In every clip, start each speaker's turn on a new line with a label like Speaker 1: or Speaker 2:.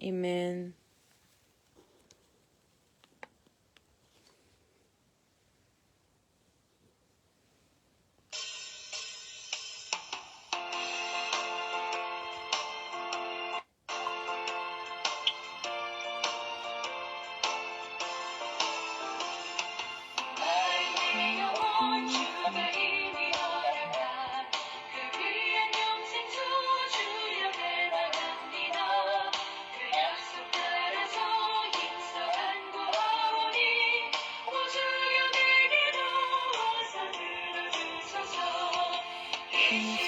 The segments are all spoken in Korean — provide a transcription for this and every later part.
Speaker 1: Amen.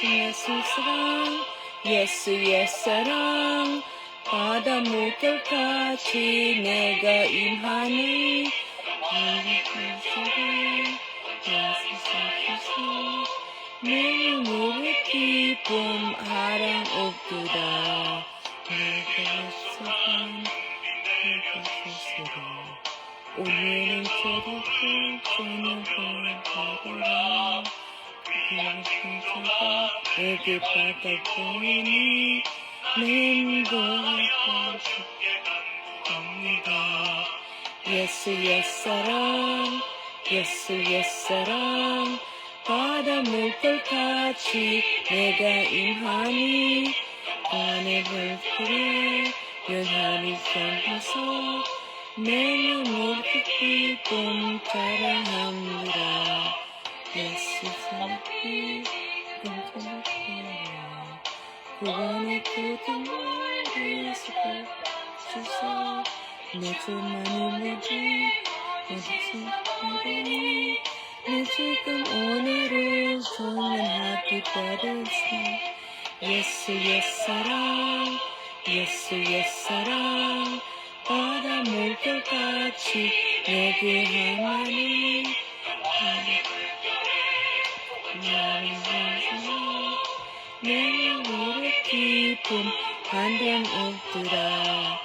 Speaker 1: 예수 사랑, 예수 옛사랑, 바다 물결같이 내가 임하니 내 눈으로 기쁨 하랑 없도다. 내가 속한 내가 스스로 오늘은 깨닫고 저녁을 받아라. 내게 받아보니 맹고하고 싶답니다. 예수 옛사랑, 예수 옛사랑, 바다 물결같이 내가 임하니 안에 불길에 연하니 변해서 내 눈을 기쁨 자랑합니다. 예수 사랑이 꿈꾸는 구원의 고통을 예수께 주사 내 주만이 뭐지 어디서 하더니 내 지금 오늘을 소원하기 바랬어. 예수 옛사랑, 예수 옛사랑, 바다 물결같이 내게 하나니 나를 위해서 내 눈으로 기쁨 한량 없더라.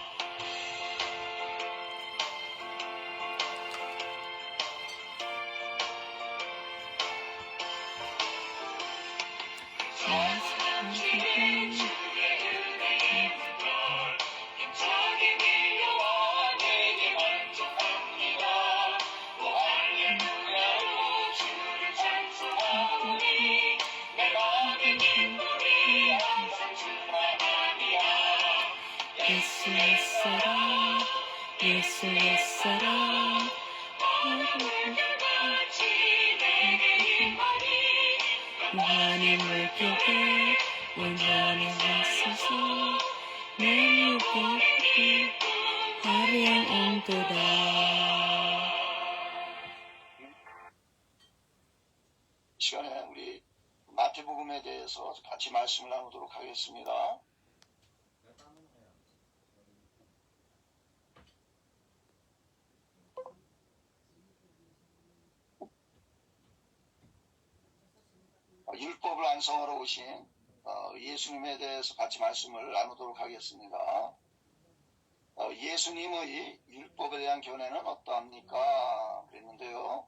Speaker 1: 예수 옛사랑, 예수 옛사랑, 유한히 물결에 온전히 왔어서 내 눈에 화려한 온도다.
Speaker 2: 이 시간에 우리 마태복음에 대해서 같이 말씀을 나누도록 하겠습니다. 율법을 완성하러 오신 예수님에 대해서 같이 말씀을 나누도록 하겠습니다. 예수님의 율법에 대한 견해는 어떠합니까? 그랬는데요.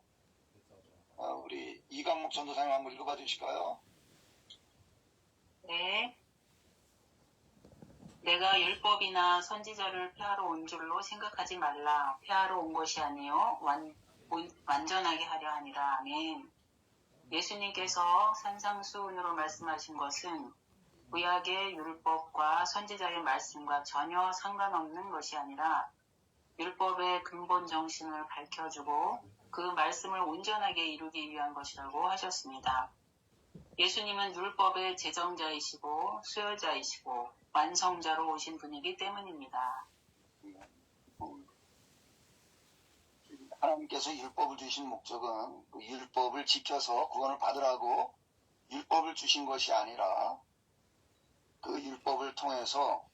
Speaker 2: 우리 이강목 전도사님 한번 읽어봐 주실까요?
Speaker 3: 네. 내가 율법이나 선지자를 폐하러 온 줄로 생각하지 말라. 폐하러 온 것이 아니요 완전하게 하려 하니라. 아멘. 예수님께서 산상수훈으로 말씀하신 것은 구약의 율법과 선지자의 말씀과 전혀 상관없는 것이 아니라 율법의 근본 정신을 밝혀주고 그 말씀을 온전하게 이루기 위한 것이라고 하셨습니다. 예수님은 율법의 제정자이시고 수혈자이시고 완성자로 오신 분이기 때문입니다.
Speaker 2: 하나님께서 율법을 주신 목적은 그 율법을 지켜서 구원을 받으라고 율법을 주신 것이 아니라 그 율법을 통해서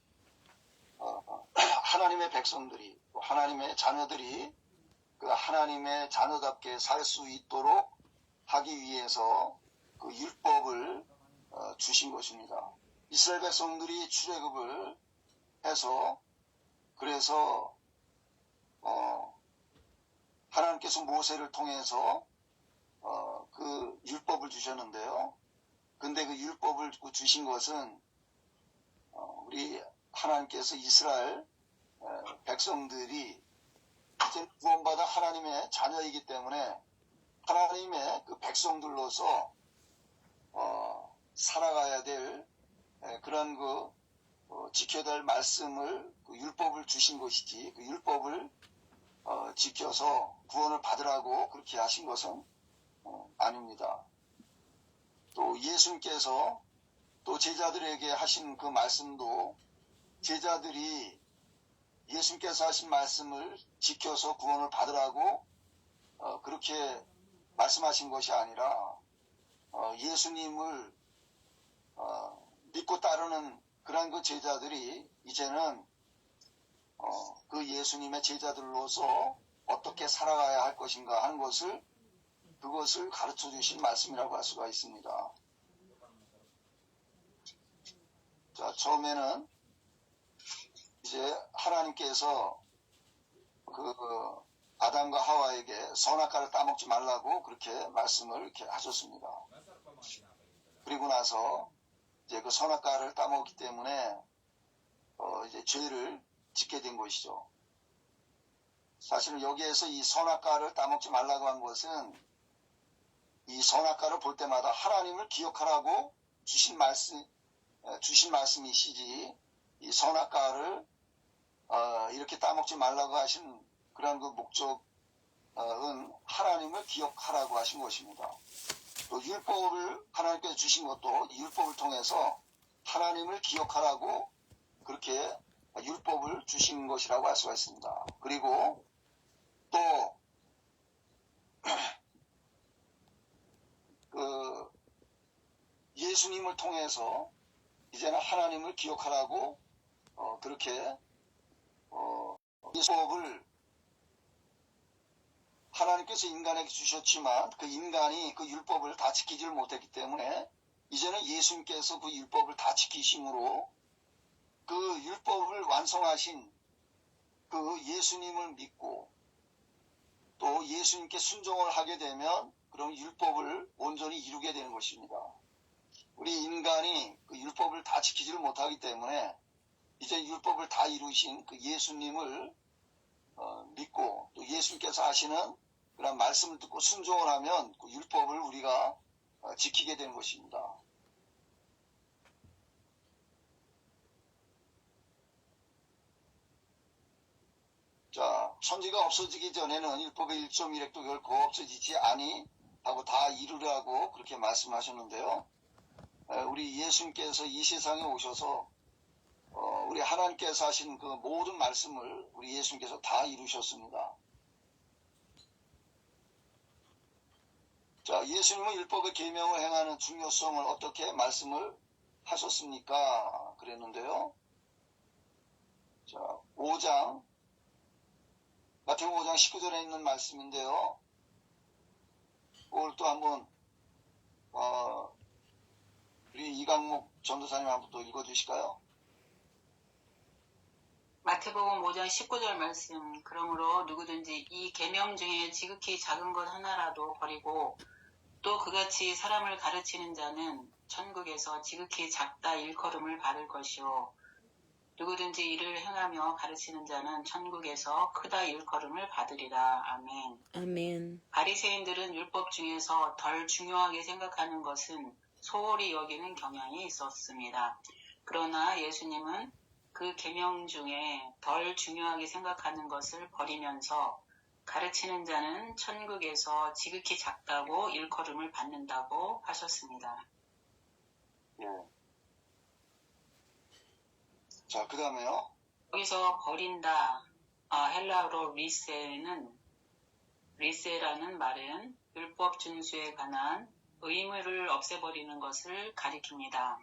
Speaker 2: 하나님의 백성들이, 하나님의 자녀들이 그 하나님의 자녀답게 살 수 있도록 하기 위해서 그 율법을 주신 것입니다. 이스라엘 백성들이 출애굽을 해서 그래서 하나님께서 모세를 통해서 그 율법을 주셨는데요. 근데 그 율법을 주신 것은 우리 하나님께서 이스라엘 백성들이 이제 구원받아 하나님의 자녀이기 때문에 하나님의 그 백성들로서 살아가야 될 그런 지켜야 될 말씀을 그 율법을 주신 것이지 그 율법을 지켜서 구원을 받으라고 그렇게 하신 것은 아닙니다. 또 예수님께서 또 제자들에게 하신 그 말씀도 제자들이 예수님께서 하신 말씀을 지켜서 구원을 받으라고 그렇게 말씀하신 것이 아니라 예수님을 믿고 따르는 그런 그 제자들이 이제는 그 예수님의 제자들로서 어떻게 살아가야 할 것인가 하는 그것을 가르쳐 주신 말씀이라고 할 수가 있습니다. 자, 처음에는 이제 하나님께서 아담과 하와에게 선악과를 따먹지 말라고 그렇게 말씀을 이렇게 하셨습니다. 그리고 나서 이제 그 선악과를 따먹기 때문에 이제 죄를 짓게 된 것이죠. 사실은 여기에서 이 선악과를 따먹지 말라고 한 것은 이 선악과를 볼 때마다 하나님을 기억하라고 주신 말씀이시지 이 선악과를 이렇게 따먹지 말라고 하신 그런 그 목적은 하나님을 기억하라고 하신 것입니다. 또 율법을 하나님께서 주신 것도 율법을 통해서 하나님을 기억하라고 그렇게 율법을 주신 것이라고 할 수가 있습니다. 그리고 또 예수님을 통해서 이제는 하나님을 기억하라고 그렇게 율법을 하나님께서 인간에게 주셨지만 그 인간이 그 율법을 다 지키지를 못했기 때문에 이제는 예수님께서 그 율법을 다 지키심으로 그 율법을 완성하신 그 예수님을 믿고 또 예수님께 순종을 하게 되면 그럼 율법을 온전히 이루게 되는 것입니다. 우리 인간이 그 율법을 다 지키지를 못하기 때문에 이제 율법을 다 이루신 그 예수님을 믿고 또 예수님께서 하시는 그런 말씀을 듣고 순종을 하면 그 율법을 우리가 지키게 되는 것입니다. 자, 천지가 없어지기 전에는 율법의 1.1획도 결코 없어지지 아니하고 다 이루라고 그렇게 말씀하셨는데요. 우리 예수님께서 이 세상에 오셔서 우리 하나님께서 하신 그 모든 말씀을 우리 예수님께서 다 이루셨습니다. 자, 예수님은 율법의 계명을 행하는 중요성을 어떻게 말씀을 하셨습니까? 그랬는데요. 자, 마태복음 5장 19절에 있는 말씀인데요. 그걸 또 한번 우리 이강목 전도사님 한번 또 읽어주실까요?
Speaker 3: 마태복음 5장 19절 말씀. 그러므로 누구든지 이 계명 중에 지극히 작은 것 하나라도 버리고 또 그같이 사람을 가르치는 자는 천국에서 지극히 작다 일컬음을 받을 것이요 누구든지 이를 행하며 가르치는 자는 천국에서 크다 일컬음을 받으리라. 아멘.
Speaker 1: 아멘.
Speaker 3: 바리새인들은 율법 중에서 덜 중요하게 생각하는 것은 소홀히 여기는 경향이 있었습니다. 그러나 예수님은 그 계명 중에 덜 중요하게 생각하는 것을 버리면서 가르치는 자는 천국에서 지극히 작다고 일컬음을 받는다고 하셨습니다.
Speaker 2: 예. 자, 그 다음에요.
Speaker 3: 여기서 버린다, 헬라어로 리세라는 말은 율법 준수에 관한 의무를 없애버리는 것을 가리킵니다.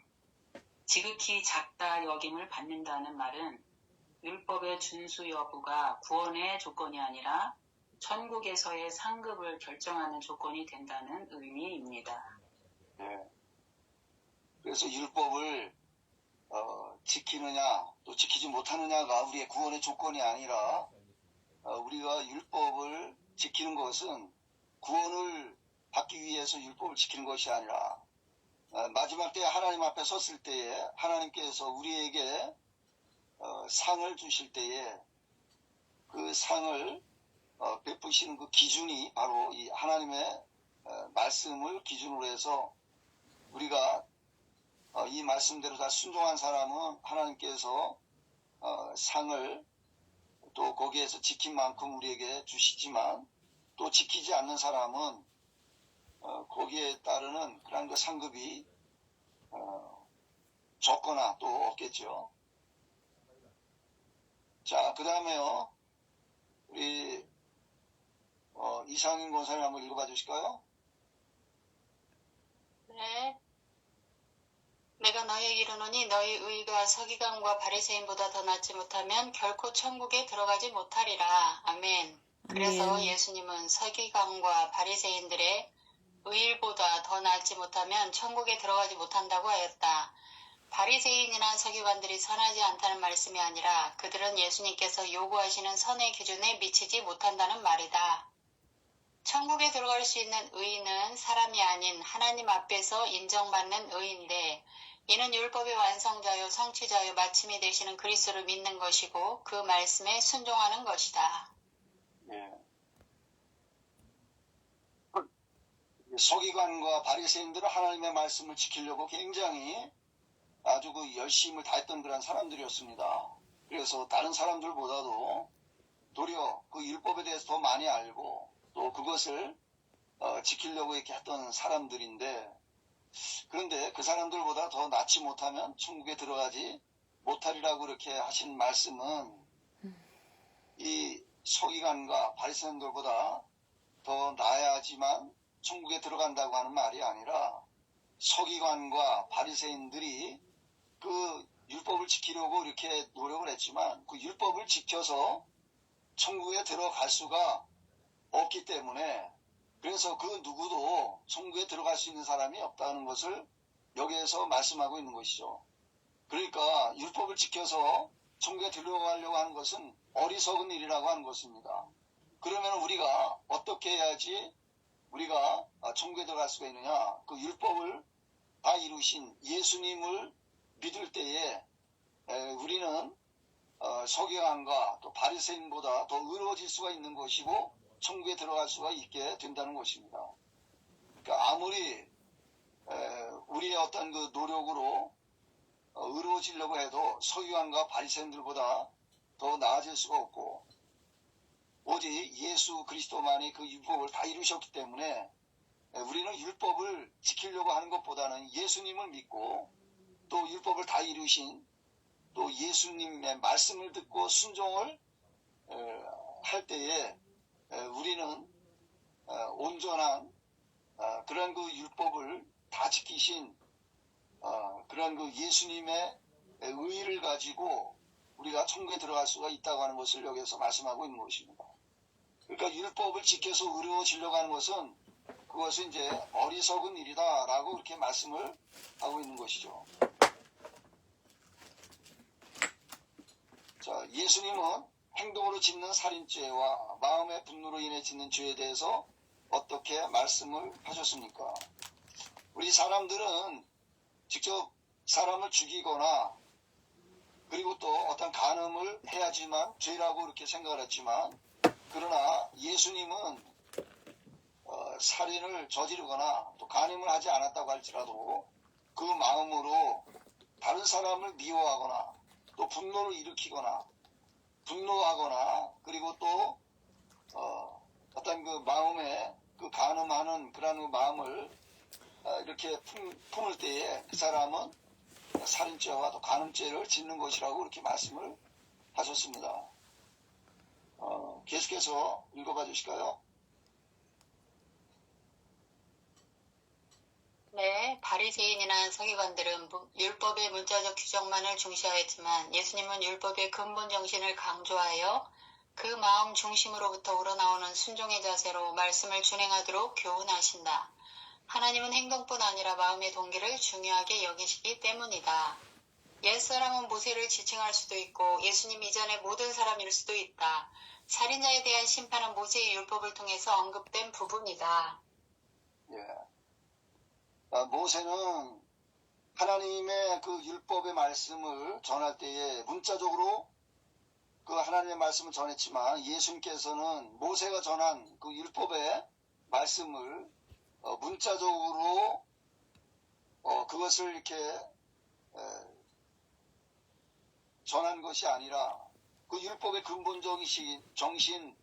Speaker 3: 지극히 작다 여김을 받는다는 말은 율법의 준수 여부가 구원의 조건이 아니라 천국에서의 상급을 결정하는 조건이 된다는 의미입니다.
Speaker 2: 네. 그래서 율법을 지키느냐 또 지키지 못하느냐가 우리의 구원의 조건이 아니라 우리가 율법을 지키는 것은 구원을 받기 위해서 율법을 지키는 것이 아니라 마지막 때에 하나님 앞에 섰을 때에 하나님께서 우리에게 상을 주실 때에 그 상을 베푸시는 그 기준이 바로 이 하나님의 말씀을 기준으로 해서 우리가 이 말씀대로 다 순종한 사람은 하나님께서 상을 또 거기에서 지킨 만큼 우리에게 주시지만 또 지키지 않는 사람은 거기에 따르는 그런 그 상급이 적거나 또 없겠죠. 자, 그 다음에요. 우리 이상인 권사님 한번 읽어봐 주실까요?
Speaker 4: 네. 내가 너희에게 이르노니 너희 의가 서기관과 바리새인보다 더 낫지 못하면 결코 천국에 들어가지 못하리라. 아멘. 그래서
Speaker 1: 아멘.
Speaker 4: 예수님은 서기관과 바리새인들의 의일보다 더 낫지 못하면 천국에 들어가지 못한다고 하였다. 바리새인이나 서기관들이 선하지 않다는 말씀이 아니라 그들은 예수님께서 요구하시는 선의 기준에 미치지 못한다는 말이다. 천국에 들어갈 수 있는 의인은 사람이 아닌 하나님 앞에서 인정받는 의인데 이는 율법의 완성자요 성취자요 마침이 되시는 그리스도를 믿는 것이고 그 말씀에 순종하는 것이다.
Speaker 2: 예. 서기관과 바리새인들은 하나님의 말씀을 지키려고 굉장히 아주 그 열심을 다했던 그런 사람들이었습니다. 그래서 다른 사람들보다도 도리어 그 율법에 대해서 더 많이 알고 또 그것을 지키려고 이렇게 했던 사람들인데 그런데 그 사람들보다 더 낫지 못하면 천국에 들어가지 못하리라고 이렇게 하신 말씀은 이 서기관과 바리새인들보다 더 나아야지만 천국에 들어간다고 하는 말이 아니라 서기관과 바리새인들이 그 율법을 지키려고 이렇게 노력을 했지만 그 율법을 지켜서 천국에 들어갈 수가 없기 때문에 그래서 그 누구도 천국에 들어갈 수 있는 사람이 없다는 것을 여기에서 말씀하고 있는 것이죠. 그러니까 율법을 지켜서 천국에 들어가려고 하는 것은 어리석은 일이라고 하는 것입니다. 그러면 우리가 어떻게 해야지 우리가 천국에 들어갈 수가 있느냐? 그 율법을 다 이루신 예수님을 믿을 때에 우리는 서기관과 또 바리새인보다 더 의로워질 수가 있는 것이고 천국에 들어갈 수가 있게 된다는 것입니다. 그러니까 아무리 우리의 어떤 그 노력으로 의로워지려고 해도 서기관과 바리새인들보다 더 나아질 수가 없고 오직 예수 그리스도만이 그 율법을 다 이루셨기 때문에 우리는 율법을 지키려고 하는 것보다는 예수님을 믿고 또 율법을 다 이루신 또 예수님의 말씀을 듣고 순종을 할 때에 우리는 온전한 그런 그 율법을 다 지키신 그런 그 예수님의 의의를 가지고 우리가 천국에 들어갈 수가 있다고 하는 것을 여기서 말씀하고 있는 것입니다. 그러니까 율법을 지켜서 의로워지려고 하는 것은 그것은 이제 어리석은 일이다라고 그렇게 말씀을 하고 있는 것이죠. 자, 예수님은 행동으로 짓는 살인죄와 마음의 분노로 인해 짓는 죄에 대해서 어떻게 말씀을 하셨습니까? 우리 사람들은 직접 사람을 죽이거나 그리고 또 어떤 간음을 해야지만 죄라고 이렇게 생각을 했지만 그러나 예수님은 살인을 저지르거나 또 간음을 하지 않았다고 할지라도 그 마음으로 다른 사람을 미워하거나 또 분노를 일으키거나 분노하거나 그리고 또 어떤 그 마음에 그 간음하는 그런 그 마음을 이렇게 품을 때에 그 사람은 살인죄와 또 간음죄를 짓는 것이라고 그렇게 말씀을 하셨습니다. 계속해서 읽어봐 주실까요?
Speaker 4: 네, 바리새인이나 서기관들은 율법의 문자적 규정만을 중시하였지만 예수님은 율법의 근본 정신을 강조하여 그 마음 중심으로부터 우러나오는 순종의 자세로 말씀을 준행하도록 교훈하신다. 하나님은 행동뿐 아니라 마음의 동기를 중요하게 여기시기 때문이다. 옛사람은 모세를 지칭할 수도 있고 예수님 이전의 모든 사람일 수도 있다. 살인자에 대한 심판은 모세의 율법을 통해서 언급된 부분이다.
Speaker 2: 예. 모세는 하나님의 그 율법의 말씀을 전할 때에 문자적으로 그 그 하나님의 말씀을 전했지만 예수님께서는 모세가 전한 그 율법의 말씀을 문자적으로 그것을 이렇게 전한 것이 아니라 그 율법의 근본적인 정신인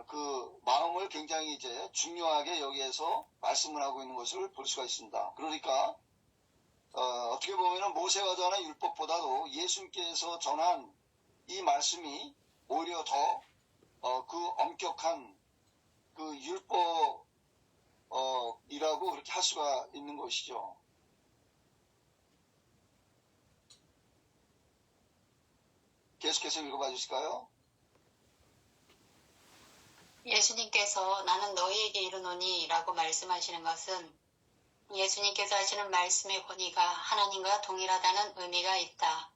Speaker 2: 그 마음을 굉장히 이제 중요하게 여기에서 말씀을 하고 있는 것을 볼 수가 있습니다. 그러니까 어떻게 보면 모세가 전한 율법보다도 예수님께서 전한 이 말씀이 오히려 더 그 엄격한 그 율법이라고 그렇게 할 수가 있는 것이죠. 계속해서 읽어봐 주실까요?
Speaker 4: 예수님께서 나는 너희에게 이르노니 라고 말씀하시는 것은 예수님께서 하시는 말씀의 권위가 하나님과 동일하다는 의미가 있다.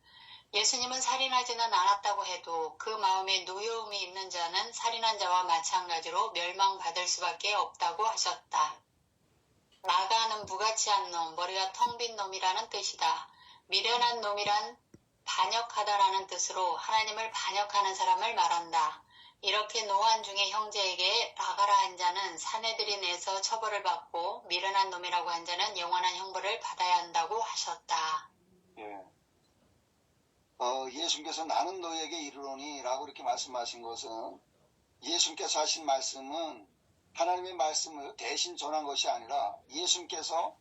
Speaker 4: 예수님은 살인하지는 않았다고 해도 그 마음에 노여움이 있는 자는 살인한 자와 마찬가지로 멸망받을 수밖에 없다고 하셨다. 라가는 무가치한 놈, 머리가 텅 빈 놈이라는 뜻이다. 미련한 놈이란 반역하다라는 뜻으로 하나님을 반역하는 사람을 말한다. 이렇게 노한 중에 형제에게 라가라 한 자는 사내들이 내서 처벌을 받고 미련한 놈이라고 한 자는 영원한 형벌을 받아야 한다고 하셨다.
Speaker 2: 예. 예수님께서 나는 너에게 이르노니 라고 이렇게 말씀하신 것은 예수님께서 하신 말씀은 하나님의 말씀을 대신 전한 것이 아니라 예수님께서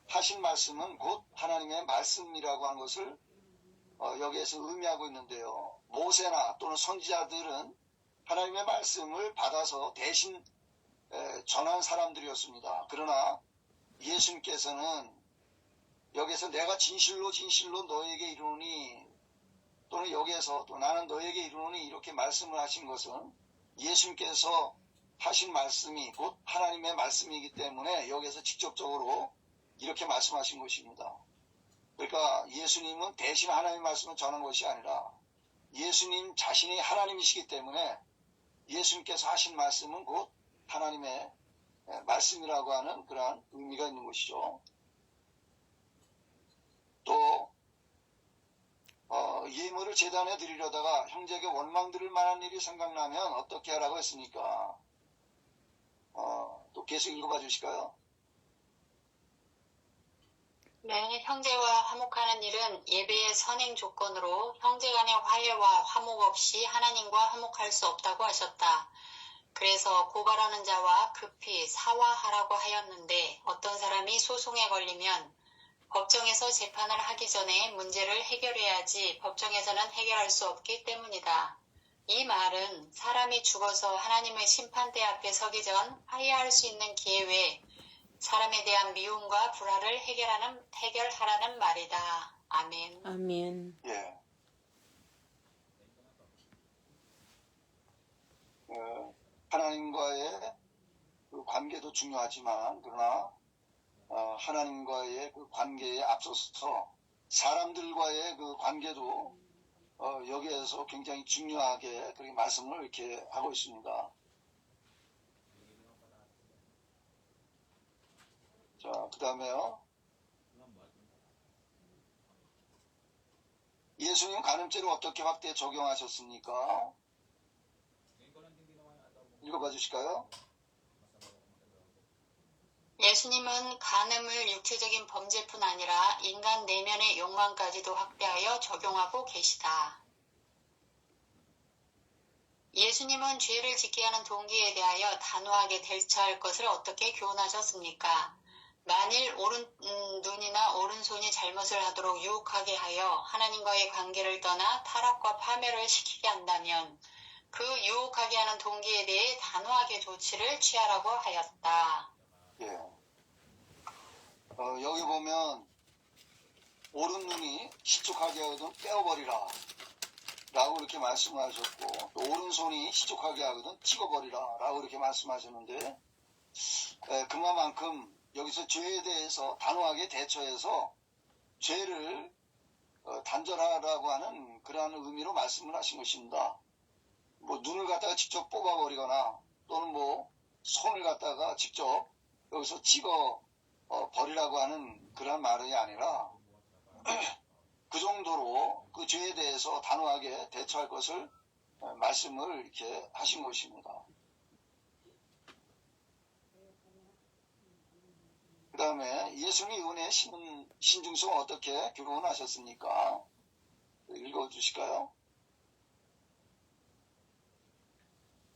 Speaker 2: 하신 말씀은 곧 하나님의 말씀이라고 하는 것을 여기에서 의미하고 있는데요. 모세나 또는 선지자들은 하나님의 말씀을 받아서 대신 전한 사람들이었습니다. 그러나 예수님께서는 여기서 내가 진실로 너에게 이르노니 또는 여기에서 또 나는 너에게 이르노니 이렇게 말씀을 하신 것은 예수님께서 하신 말씀이 곧 하나님의 말씀이기 때문에 여기에서 직접적으로 이렇게 말씀하신 것입니다. 그러니까 예수님은 대신 하나님의 말씀을 전한 것이 아니라 예수님 자신이 하나님이시기 때문에 예수님께서 하신 말씀은 곧 하나님의 말씀이라고 하는 그러한 의미가 있는 것이죠. 또 예물을 제단에 드리려다가 형제에게 원망 들을 만한 일이 생각나면 어떻게 하라고 했습니까? 또 계속 읽어봐 주실까요?
Speaker 4: 네, 형제와 화목하는 일은 예배의 선행 조건으로 형제 간의 화해와 화목 없이 하나님과 화목할 수 없다고 하셨다. 그래서 고발하는 자와 급히 사화하라고 하였는데 어떤 사람이 소송에 걸리면 법정에서 재판을 하기 전에 문제를 해결해야지 법정에서는 해결할 수 없기 때문이다. 이 말은 사람이 죽어서 하나님의 심판대 앞에 서기 전 화해할 수 있는 기회 외에 사람에 대한 미움과 불화를 해결하라는 말이다. 아멘.
Speaker 1: 아멘.
Speaker 2: 예. 하나님과의 그 관계도 중요하지만 그러나 하나님과의 그 관계에 앞서서 사람들과의 그 관계도 여기에서 굉장히 중요하게 그렇게 말씀을 이렇게 하고 있습니다. 자, 그 다음에요. 예수님 간음죄를 어떻게 확대 적용하셨습니까? 읽어봐 주실까요?
Speaker 4: 예수님은 간음을 육체적인 범죄뿐 아니라 인간 내면의 욕망까지도 확대하여 적용하고 계시다. 예수님은 죄를 짓게 하는 동기에 대하여 단호하게 대처할 것을 어떻게 교훈하셨습니까? 만일 오른눈이나 오른손이 잘못을 하도록 유혹하게 하여 하나님과의 관계를 떠나 타락과 파멸을 시키게 한다면 그 유혹하게 하는 동기에 대해 단호하게 조치를 취하라고 하였다.
Speaker 2: 예. 여기 보면 오른눈이 시족하게 하거든 떼어버리라 라고 이렇게 말씀하셨고 또 오른손이 시족하게 하거든 찍어버리라 라고 이렇게 말씀하셨는데 그만큼 여기서 죄에 대해서 단호하게 대처해서 죄를 단절하라고 하는 그러한 의미로 말씀을 하신 것입니다. 뭐 눈을 갖다가 직접 뽑아버리거나 또는 뭐 손을 갖다가 직접 여기서 찍어 버리라고 하는 그런 말이 아니라 그 정도로 그 죄에 대해서 단호하게 대처할 것을 말씀을 이렇게 하신 것입니다. 그 다음에 예수님의 은혜 신중성 어떻게 교훈하셨습니까? 읽어주실까요?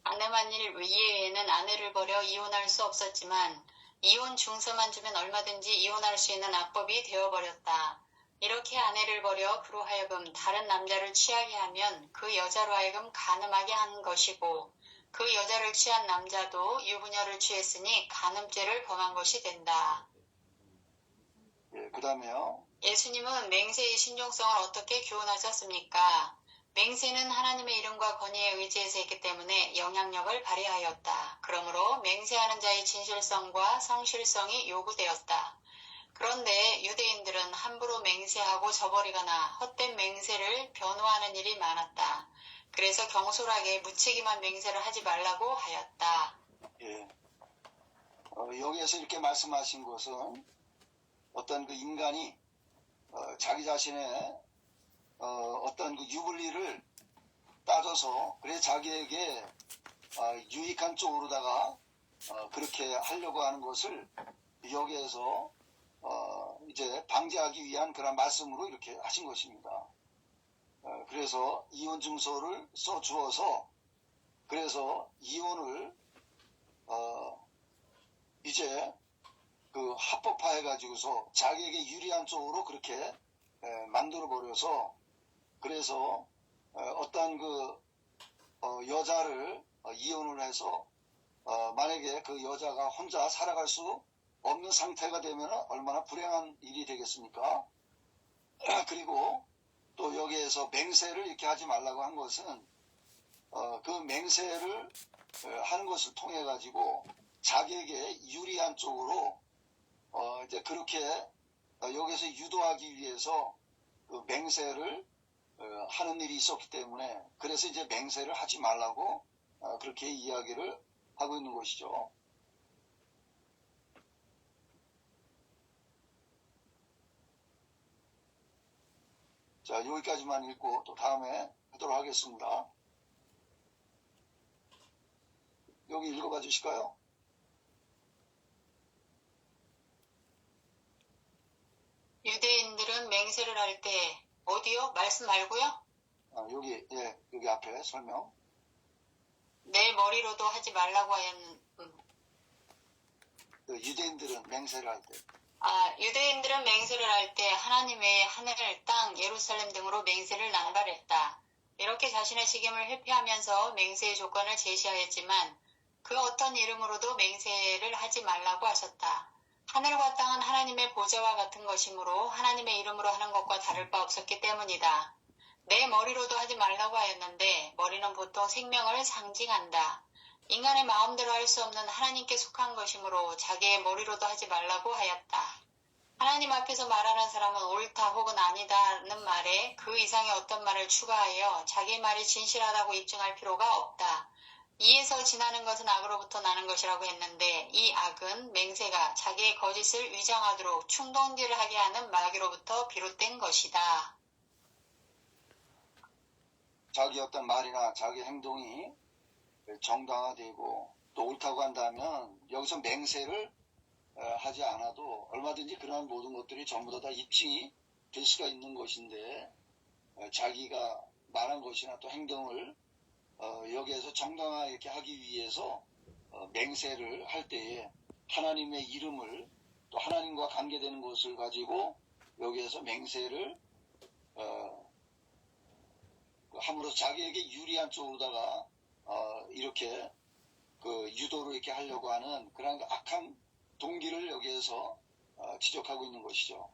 Speaker 4: 아내 만일 이외에는 아내를 버려 이혼할 수 없었지만 이혼 증서만 주면 얼마든지 이혼할 수 있는 악법이 되어버렸다. 이렇게 아내를 버려 그로 하여금 다른 남자를 취하게 하면 그 여자로 하여금 간음하게 한 것이고 그 여자를 취한 남자도 유부녀를 취했으니 간음죄를 범한 것이 된다.
Speaker 2: 예, 그 다음에요.
Speaker 4: 예수님은 맹세의 신중성을 어떻게 교훈하셨습니까? 맹세는 하나님의 이름과 권위에 의지해서 했기 때문에 영향력을 발휘하였다. 그러므로 맹세하는 자의 진실성과 성실성이 요구되었다. 그런데 유대인들은 함부로 맹세하고 저버리거나 헛된 맹세를 변호하는 일이 많았다. 그래서 경솔하게 무책임한 맹세를 하지 말라고 하였다.
Speaker 2: 예. 여기에서 이렇게 말씀하신 것은 어떤 그 인간이 자기 자신의 어떤 그 유불리를 따져서 그래 자기에게 유익한 쪽으로다가 그렇게 하려고 하는 것을 여기에서 이제 방지하기 위한 그런 말씀으로 이렇게 하신 것입니다. 그래서 이혼 증서를 써 주어서 그래서 이혼을 이제 그 합법화해 가지고서 자기에게 유리한 쪽으로 그렇게 만들어 버려서 그래서 어떤 그 여자를 이혼을 해서 만약에 그 여자가 혼자 살아갈 수 없는 상태가 되면 얼마나 불행한 일이 되겠습니까? 그리고 또 여기에서 맹세를 이렇게 하지 말라고 한 것은 그 맹세를 하는 것을 통해 가지고 자기에게 유리한 쪽으로 이제 그렇게 여기서 유도하기 위해서 그 맹세를 하는 일이 있었기 때문에 그래서 이제 맹세를 하지 말라고 그렇게 이야기를 하고 있는 것이죠. 자, 여기까지만 읽고 또 다음에 하도록 하겠습니다. 여기 읽어봐 주실까요?
Speaker 4: 유대인들은 맹세를 할 때 어디요? 말씀 말고요?
Speaker 2: 여기 앞에 설명.
Speaker 4: 내 머리로도 하지 말라고 하였는
Speaker 2: 그 유대인들은 맹세를 할 때.
Speaker 4: 유대인들은 맹세를 할 때 하나님의 하늘, 땅, 예루살렘 등으로 맹세를 남발했다. 이렇게 자신의 책임을 회피하면서 맹세의 조건을 제시하였지만 그 어떤 이름으로도 맹세를 하지 말라고 하셨다. 하늘과 땅은 하나님의 보좌와 같은 것이므로 하나님의 이름으로 하는 것과 다를 바 없었기 때문이다. 내 머리로도 하지 말라고 하였는데 머리는 보통 생명을 상징한다. 인간의 마음대로 할 수 없는 하나님께 속한 것이므로 자기의 머리로도 하지 말라고 하였다. 하나님 앞에서 말하는 사람은 옳다 혹은 아니다는 말에 그 이상의 어떤 말을 추가하여 자기의 말이 진실하다고 입증할 필요가 없다. 이에서 지나는 것은 악으로부터 나는 것이라고 했는데 이 악은 맹세가 자기의 거짓을 위장하도록 충동질을 하게 하는 마귀로부터 비롯된 것이다.
Speaker 2: 자기 어떤 말이나 자기 행동이 정당화되고 또 옳다고 한다면 여기서 맹세를 하지 않아도 얼마든지 그러한 모든 것들이 전부 다 입증이 될 수가 있는 것인데 자기가 말한 것이나 또 행동을 여기에서 정당화 이렇게 하기 위해서 맹세를 할 때에 하나님의 이름을 또 하나님과 관계되는 것을 가지고 여기에서 맹세를 함으로써 자기에게 유리한 쪽으로다가 이렇게 그 유도를 이렇게 하려고 하는 그런 악한 동기를 여기에서 지적하고 있는 것이죠.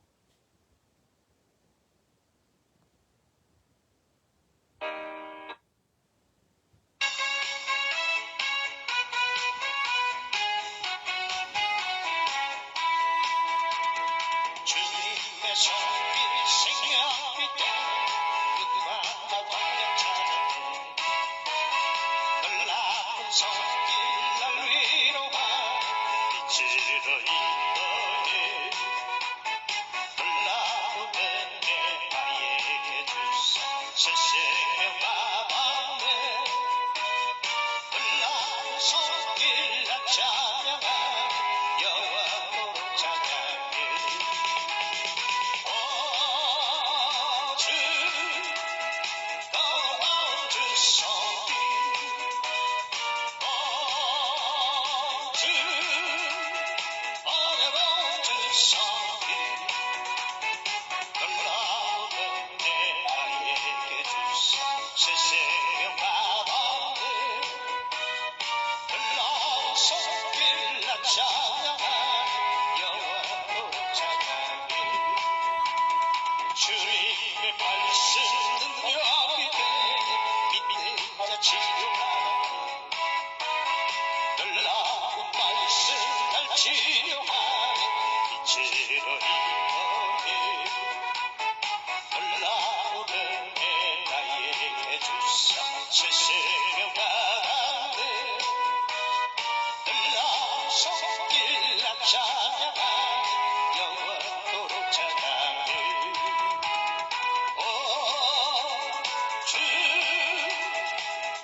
Speaker 5: 주님의 손길 생명이 돼 누구마다 완벽 찾았고 놀라운 손길 날 위로하 빛으로 인도해 놀라운 은혜 나의 새새벽 밤하늘 흘러서길 난 찬양하 여호와로 찬양해 오주 떠나온 주 성길 오주 어려운 주 성길 놀라우는 내 아이에게 주사 새새벽 밤하늘 흘러서 길난 찬양하 여호와로 찬양해 주님의 말씀 능력이 돼 믿는 자 치료하네 놀라운 말씀 날 치료하네 빛으로 이거네 놀라운 은혜 나에게 주사 새새벽 바람에 흘러서 길난 찬양하 영원토록 찬양해 오주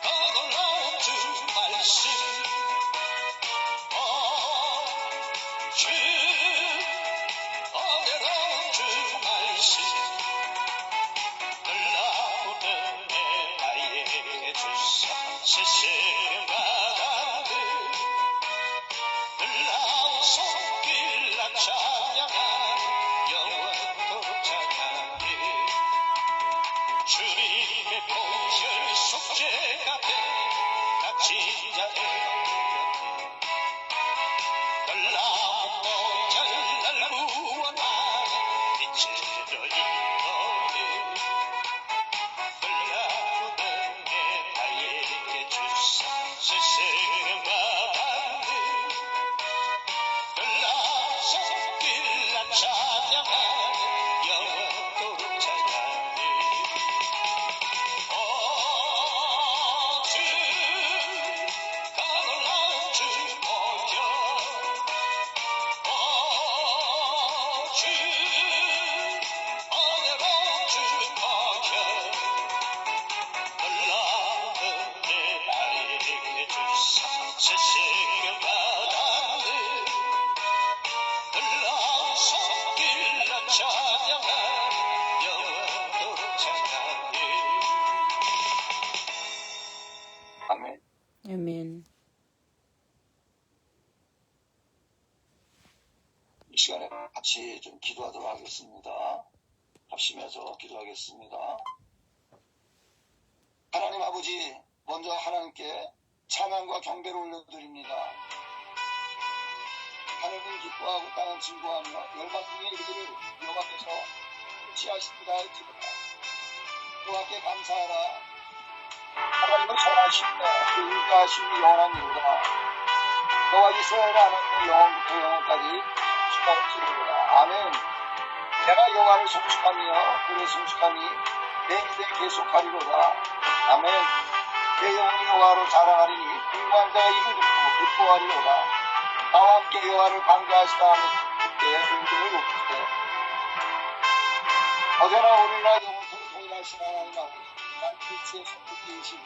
Speaker 5: 거놀라운 주 말씀 오주 어려운 주 말씀 놀라운 은혜 나에게 주사 새새벽 바람에 흘러서 길난 찬양하 영원토록 찬양해 주님의 보혈 속죄가 돼 갇힌 자의 놀라운 보혈 날 구원하네 빛으로 이거네 놀라운 은혜 나에게 주사 새새벽 바람에 흘러서 길난 찬양하 영원토록 찬양해 오주 거놀라운 주 보혈 오주 어려운 주 보혈 놀라운 은혜 나에게 주사 새새벽 바람에 흘러서 길난 찬양하 영원토록 찬양해
Speaker 2: 아멘.
Speaker 1: 아멘.
Speaker 2: 이 시간에 같이 좀 기도하도록 하겠습니다. 합심해서 기도하겠습니다. 하나님 아버지, 먼저 하나님께 찬양과 경배를 올려드립니다. 하늘은 기뻐하고 땅은 즐거워하며 열방중에 이르기를 여호와께서 지하십니다 할지로다. 여호와께 감사하라. 하나님은 선하시다. 그 인자하심이 영원한 이로다. 너와 이스라엘 하나님은 영원부터 영원까지 주시옵시리로다. 아멘. 내가 여호와를 송축하며 그의 송축함이 내 입에 계속하리로다. 아멘. 내 영혼이 여호와로 자랑하리니 공부한 자가 이를 듣고 기뻐하리로다. 나와 함께 여호와를 반겨하시다 하는 그때 흥분을 높이되 어제나 오늘나 영원토록 동일하신 하나님 아버지, 난 빛의 손붙이시고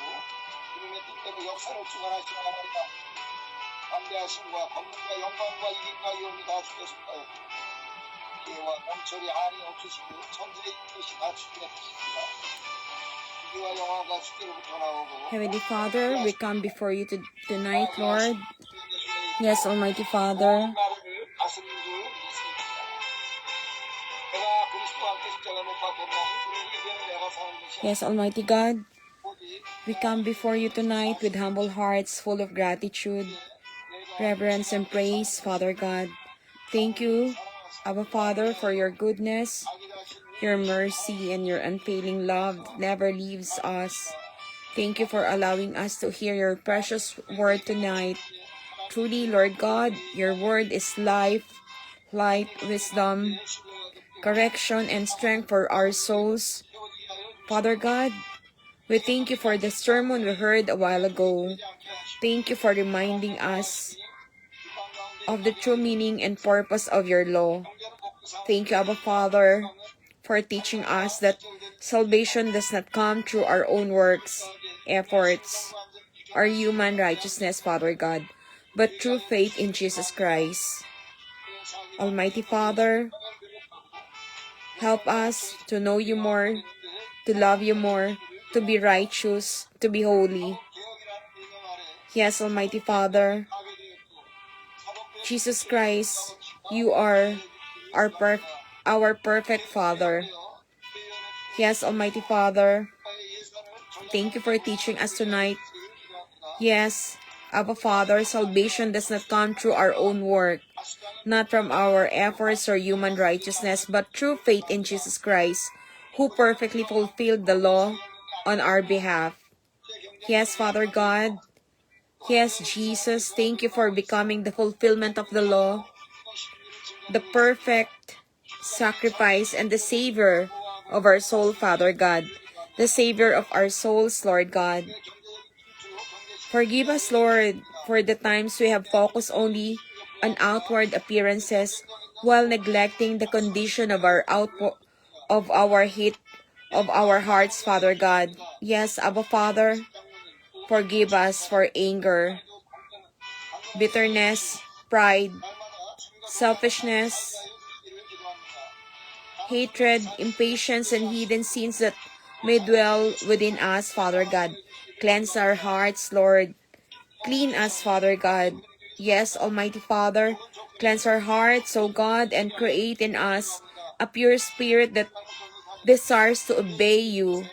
Speaker 2: 주님의 뜻대로 역사를 주관하시는 하나님 아버지, 담대하심과 권능과 영광과 이김과 위엄이 다 주께 속하였고 기회와 명철이 한이 없으시고 천지의 뜻이 다 주께 되십니다. 기회와 영화가 주께로부터 나오고
Speaker 1: Heavenly Father, we come before you tonight, Lord. Yes, Almighty Father.
Speaker 2: 나를 가슴 줄 믿습니다. 내가 그리스도와 함께 십자가 못 박혔나니 그러기 위해 내가 사는 것이
Speaker 1: Yes, Almighty God.
Speaker 2: 오직
Speaker 1: We come before you tonight with humble hearts full of gratitude, reverence, and praise, Father God. Thank you, Abba Father, for your goodness, your mercy, and your unfailing love never leaves us. Thank you for allowing us to hear your precious word tonight. Truly, Lord God, your word is life, light, wisdom, correction, and strength for our souls. Father God, we thank you for the sermon we heard a while ago. Thank you for reminding us of the true meaning and purpose of your law. Thank you, Abba Father, for teaching us that salvation does not come through our own works, efforts, or human righteousness, Father God, but through faith in Jesus Christ. Almighty Father, help us to know you more, to love you more, to be righteous, to be holy. Yes, Almighty Father, Jesus Christ, you are our perfect Father. Yes, Almighty Father, thank you for teaching us tonight. Yes, Abba Father, salvation does not come through our own work, not from our efforts or human righteousness, but through faith in Jesus Christ, who perfectly fulfilled the law on our behalf. Yes, Father God. Yes, Jesus, thank you for becoming the fulfillment of the law, the perfect sacrifice, and the Savior of our soul, Father God, the Savior of our souls, Lord God. Forgive us, Lord, for the times we have focused only on outward appearances while neglecting the condition of our hearts, Father God. Yes, Abba Father, forgive us for anger, bitterness, pride, selfishness, hatred, impatience, and hidden sins that may dwell within us, Father God. Cleanse our hearts, Lord. Clean us, Father God. Yes, Almighty Father, cleanse our hearts, O God, and create in us a pure spirit that desires to obey you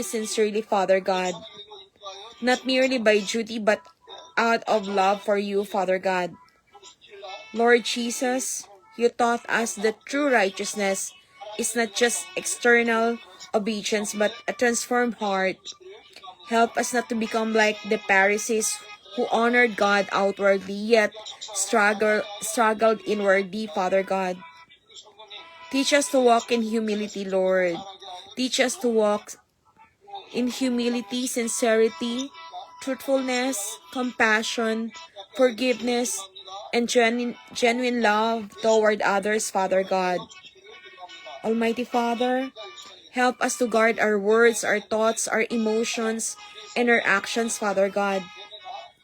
Speaker 1: sincerely, Father God. Not merely by duty, but out of love for you, Father God. Lord Jesus, you taught us that true righteousness is not just external obedience, but a transformed heart. Help us not to become like the Pharisees who honored God outwardly, yet struggled inwardly, Father God. Teach us to walk in humility, Lord. Teach us to walk in humility, sincerity, truthfulness, compassion, forgiveness, and genuine love toward others, Father God. Almighty Father, help us to guard our words, our thoughts, our emotions, and our actions, Father God.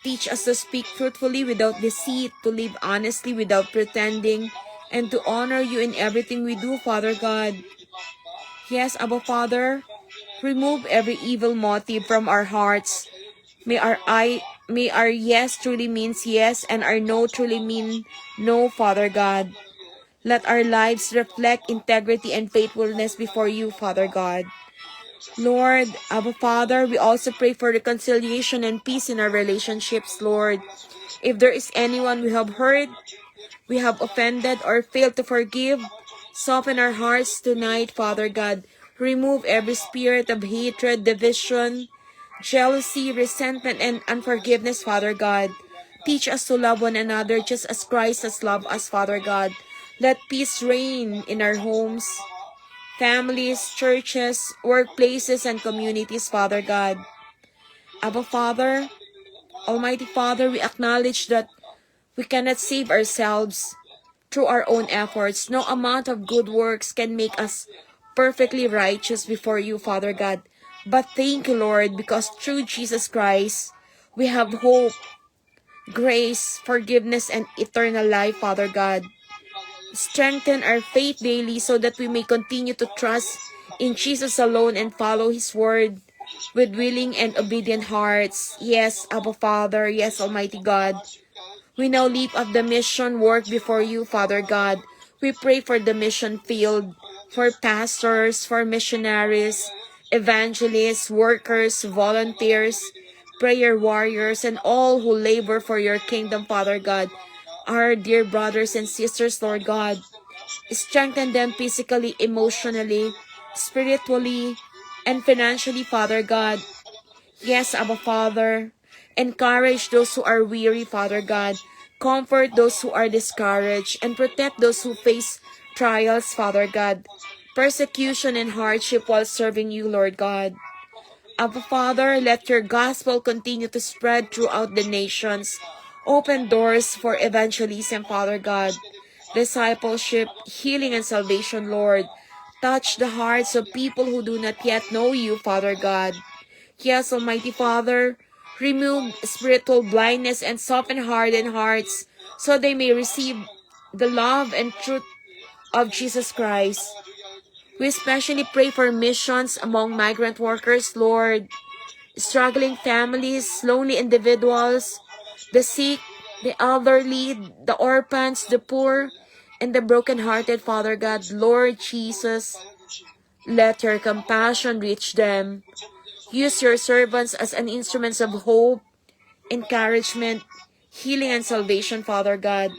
Speaker 1: Teach us to speak truthfully without deceit, to live honestly without pretending, and to honor you in everything we do, Father God. Yes, Abba Father, remove every evil motive from our hearts. May our yes truly means yes, and our no truly mean no, Father God. Let our lives reflect integrity and faithfulness before you, Father God. Lord, Abba Father, we also pray for reconciliation and peace in our relationships, Lord. If there is anyone we have hurt, we have offended, or failed to forgive, soften our hearts tonight, Father God. Remove every spirit of hatred, division, jealousy, resentment, and unforgiveness, Father God. Teach us to love one another just as Christ has loved us, Father God. Let peace reign in our homes, families, churches, workplaces, and communities, Father God. Abba Father, Almighty Father, we acknowledge that we cannot save ourselves through our own efforts. No amount of good works can make us perfectly righteous before you, Father God. But thank you, Lord, because through Jesus Christ, we have hope, grace, forgiveness, and eternal life, Father God. Strengthen our faith daily so that we may continue to trust in Jesus alone and follow His word with willing and obedient hearts. Yes, Abba Father. Yes, Almighty God. We now lift up the mission work before you, Father God. We pray for the mission field, for pastors, for missionaries, evangelists, workers, volunteers, prayer warriors, and all who labor for your kingdom, Father God. Our dear brothers and sisters, Lord God, strengthen them physically, emotionally, spiritually, and financially, Father God. Yes, Abba Father. Encourage those who are weary, Father God. Comfort those who are discouraged, and protect those who face trials, Father God, persecution and hardship while serving you, Lord God. Abba Father, let your gospel continue to spread throughout the nations. Open doors for evangelism, Father God, discipleship, healing, and salvation, Lord. Touch the hearts of people who do not yet know you, Father God. Yes, Almighty Father, remove spiritual blindness and soften hardened hearts so they may receive the love and truth of Jesus Christ. We especially pray for missions among migrant workers, Lord, struggling families, lonely individuals, the sick, the elderly, the orphans, the poor, and the brokenhearted, Father God. Lord Jesus, let your compassion reach them. Use your servants as an instruments of hope, encouragement, healing, and salvation, Father God.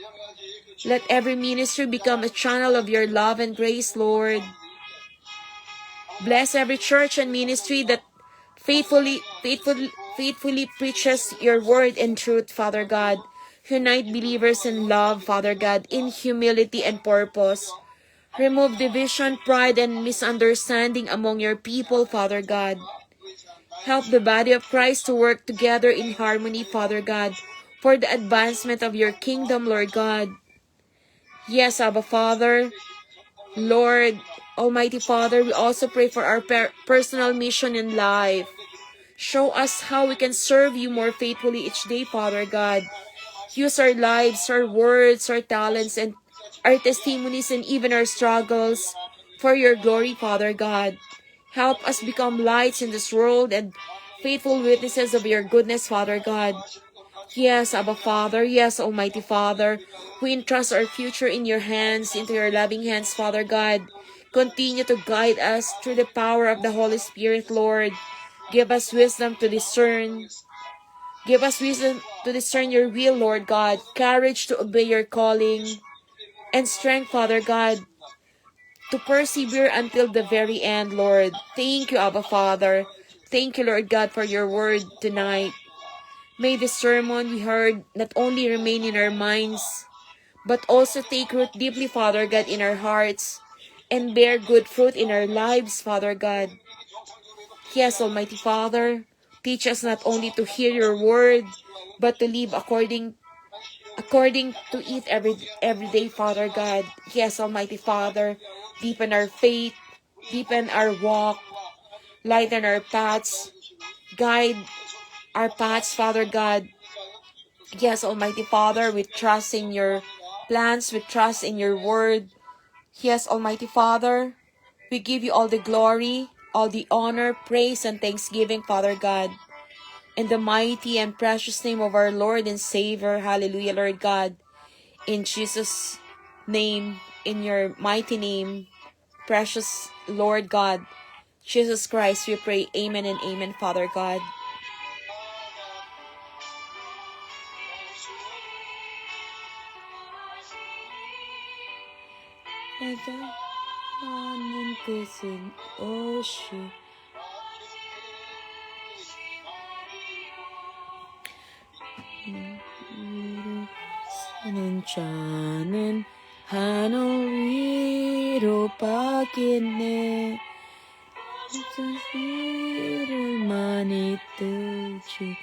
Speaker 1: Let every ministry become a channel of your love and grace, Lord. Bless every church and ministry that faithfully preaches your word and truth, Father God. Unite believers in love, Father God, in humility and purpose. Remove division, pride, and misunderstanding among your people, Father God. Help the body of Christ to work together in harmony, Father God, for the advancement of your kingdom, Lord God. Yes, Abba Father, Lord, Almighty Father, we also pray for our personal mission in life. Show us how we can serve you more faithfully each day, Father God. Use our lives, our words, our talents, and our testimonies, and even our struggles for your glory, Father God. Help us become lights in this world and faithful witnesses of your goodness, Father God. Yes, Abba Father, yes, Almighty Father, we entrust our future in your hands, into your loving hands, Father God. Continue to guide us through the power of the Holy Spirit, Lord. Give us wisdom to discern. Give us wisdom to discern your will, Lord God. Courage to obey your calling. And strength, Father God, to persevere until the very end, Lord. Thank you, Abba Father. Thank you, Lord God, for your word tonight. May the sermon we heard not only remain in our minds, but also take root deeply, Father God, in our hearts, and bear good fruit in our lives, Father God. Yes, Almighty Father, teach us not only to hear your word, but to live according to it every day, Father God. Yes, Almighty Father, deepen our faith, deepen our walk, lighten our paths, guide our paths, Father God. Yes, Almighty Father, we trust in your plans, we trust in your word. Yes, Almighty Father, we give you all the glory, all the honor, praise, and thanksgiving, Father God. In the mighty and precious name of our Lord and Savior, hallelujah, Lord God. In Jesus' name, in your mighty name, precious Lord God, Jesus Christ, we pray, amen and amen, Father God. 하는 뜻은 오시 사는 자는 하늘 위로 빠겠네. 하늘을 많이 뜨지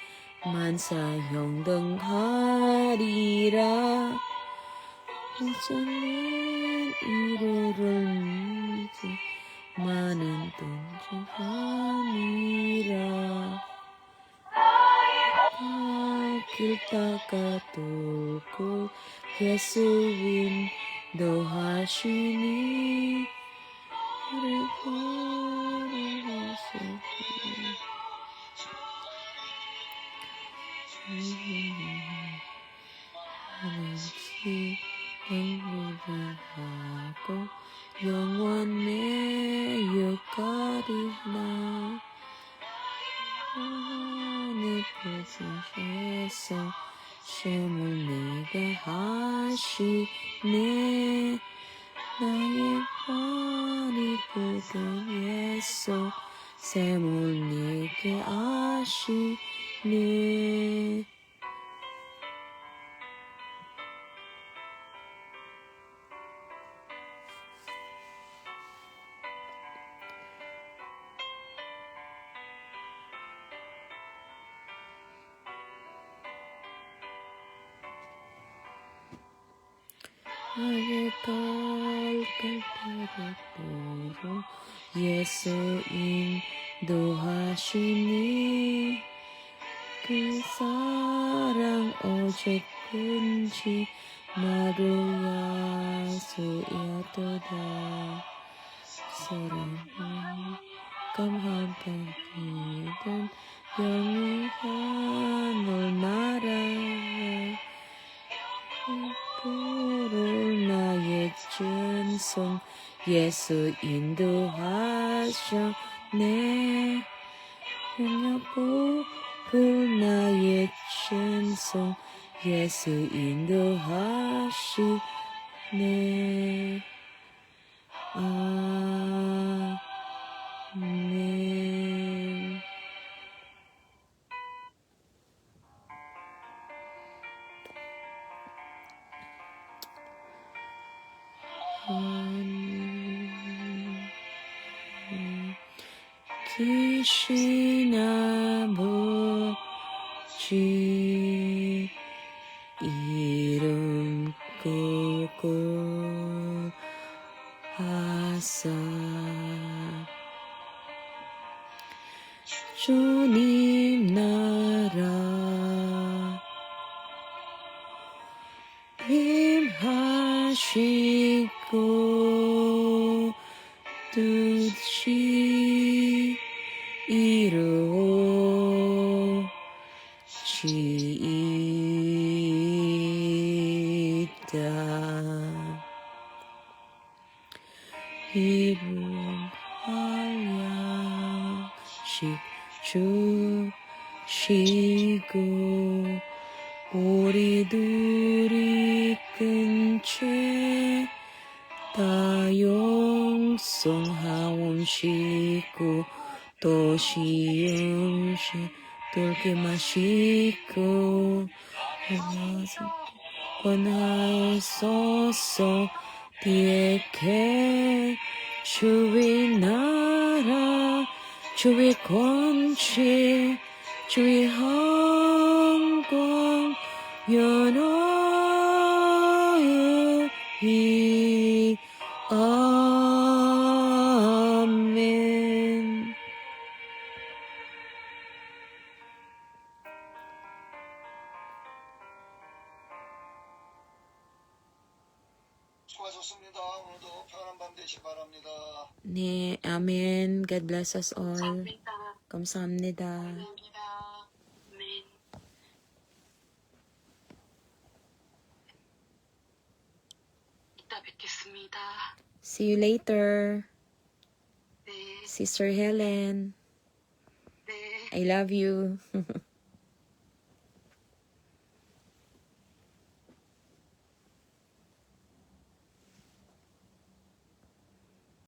Speaker 1: 만사형등하리라. 이제는 이루를 믿지 많은 뜬지하니라. 길 닦아 돌고 예수 인도하시니 그리고 하나씩 행복하고 영원의 유가리나 하나님 보시에서 셈을 내게 하시네. 나의 발이 보듯에서 셈을 내게 하시네. 갈대로 예수 인도하시니 그 사랑 오직 군지 마루야 수야도다 사랑은 감한편이든 영원한 얼마라 불을 나의 전송 예수 인도하셨네 영역불을 나의 전송 예수 인도하시네 아멘. 귀신 아버지 이름 끄고 하사 주님 나라 임하시고 뜻이 이루어지이다 이름 한량씩 주시고 우리 둘이 근처 다 용성하옵시고 또 시음시 돌게 마시고 권하소서 뒤에게 주의 나라 주의 권치 주의 영광 연호히 아멘.
Speaker 2: 수고하셨습니다. 오늘도 편안한 밤 되시기 바랍니다.
Speaker 1: 네, 아멘. God bless us all.
Speaker 4: 감사합니다.
Speaker 1: 감사합니다.
Speaker 4: 감사합니다. 아멘. 이따 뵙겠습니다.
Speaker 1: See you later,
Speaker 4: 네,
Speaker 1: Sister Helen.
Speaker 4: 네.
Speaker 1: I love you.